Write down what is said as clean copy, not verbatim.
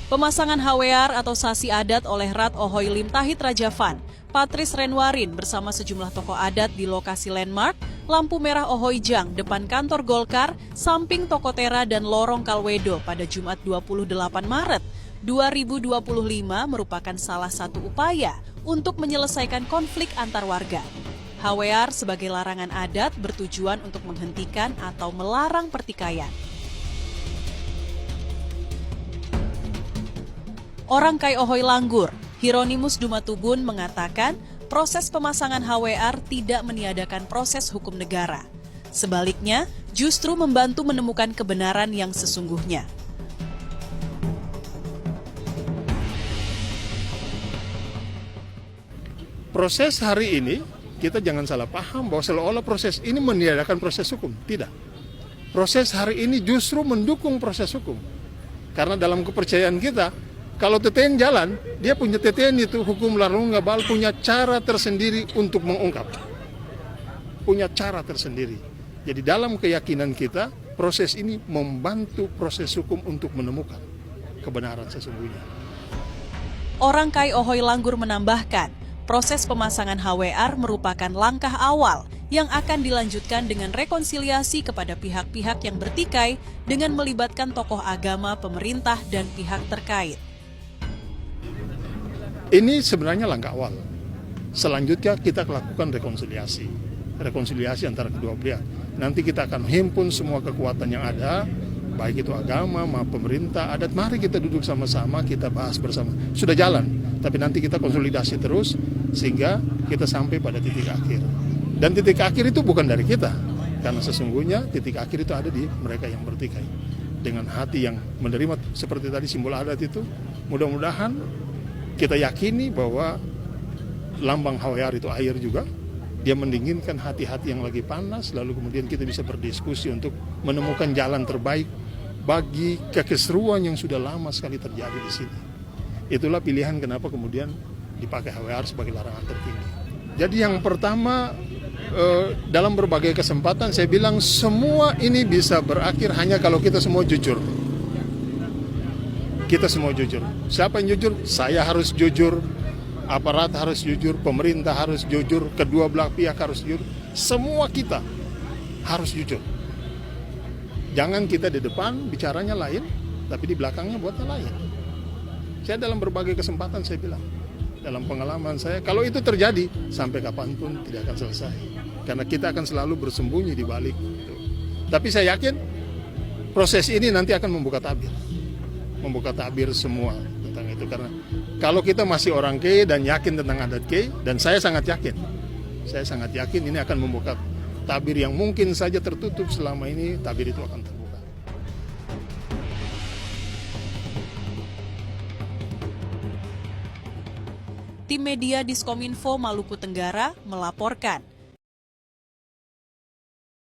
Pemasangan HWR atau sasi adat oleh Rat Ohoy Limtahit Rajavan, Patris Renwarin bersama sejumlah tokoh adat di lokasi landmark, lampu merah Ohoijang depan kantor Golkar, samping Tokotera dan Lorong Kalwedo pada Jumat 28 Maret 2025 merupakan salah satu upaya untuk menyelesaikan konflik antar warga. HWR sebagai larangan adat bertujuan untuk menghentikan atau melarang pertikaian. Orang Kai Ohoy Langgur, Hieronymus Dumatubun mengatakan proses pemasangan HWR tidak meniadakan proses hukum negara. Sebaliknya, justru membantu menemukan kebenaran yang sesungguhnya. Proses hari ini, kita jangan salah paham bahwa seolah-olah proses ini meniadakan proses hukum. Tidak. Proses hari ini justru mendukung proses hukum. Karena dalam kepercayaan kita, kalau TTN jalan, dia punya TTN itu hukum larung ngabal punya cara tersendiri untuk mengungkap. Punya cara tersendiri. Jadi dalam keyakinan kita, proses ini membantu proses hukum untuk menemukan kebenaran sesungguhnya. Orang Kai Ohoy Langgur menambahkan, proses pemasangan HWR merupakan langkah awal yang akan dilanjutkan dengan rekonsiliasi kepada pihak-pihak yang bertikai dengan melibatkan tokoh agama, pemerintah, dan pihak terkait. Ini sebenarnya langkah awal. Selanjutnya kita lakukan rekonsiliasi. Rekonsiliasi antara kedua pihak. Nanti kita akan himpun semua kekuatan yang ada, baik itu agama, pemerintah, adat. Mari kita duduk sama-sama, kita bahas bersama. Sudah jalan, tapi nanti kita konsolidasi terus, sehingga kita sampai pada titik akhir. Dan titik akhir itu bukan dari kita, karena sesungguhnya titik akhir itu ada di mereka yang bertikai. Dengan hati yang menerima, seperti tadi simbol adat itu, mudah-mudahan kita yakini bahwa lambang HWR itu air juga, dia mendinginkan hati-hati yang lagi panas, lalu kemudian kita bisa berdiskusi untuk menemukan jalan terbaik bagi kekeseruan yang sudah lama sekali terjadi di sini. Itulah pilihan kenapa kemudian dipakai HWR sebagai larangan tertinggi. Jadi yang pertama, dalam berbagai kesempatan saya bilang semua ini bisa berakhir hanya kalau kita semua jujur. Kita semua jujur. Siapa yang jujur? Saya harus jujur, aparat harus jujur, pemerintah harus jujur, kedua belah pihak harus jujur. Semua kita harus jujur. Jangan kita di depan bicaranya lain, tapi di belakangnya buatnya lain. Saya dalam berbagai kesempatan saya bilang, dalam pengalaman saya, kalau itu terjadi, sampai kapanpun tidak akan selesai. Karena kita akan selalu bersembunyi di balik itu. Tapi saya yakin proses ini nanti akan membuka tabir semua tentang itu. Karena kalau kita masih orang Kei dan yakin tentang adat Kei, dan saya sangat yakin ini akan membuka tabir yang mungkin saja tertutup selama ini, tabir itu akan terbuka. Tim media Diskominfo Maluku Tenggara melaporkan